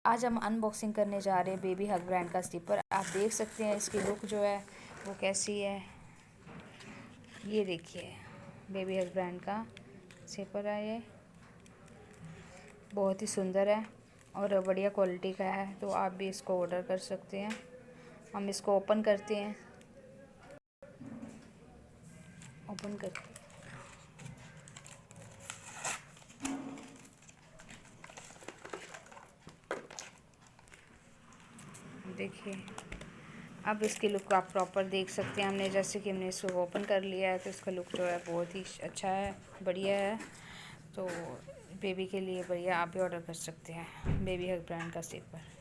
आज हम अनबॉक्सिंग करने जा रहे हैं बेबी हग ब्रांड का स्लीपर। आप देख सकते हैं इसकी लुक जो है वो कैसी है। ये देखिए बेबी हग ब्रांड का स्लीपर है, ये बहुत ही सुंदर है और बढ़िया क्वालिटी का है। तो आप भी इसको ऑर्डर कर सकते हैं। हम इसको ओपन करते हैं, ओपन करते हैं। देखिए अब इसकी लुक आप प्रॉपर देख सकते हैं। हमने इसको ओपन कर लिया है तो इसका लुक जो है बहुत ही अच्छा है, बढ़िया है। तो बेबी के लिए बढ़िया, आप भी ऑर्डर कर सकते हैं बेबी हग ब्रांड का स्लीपर।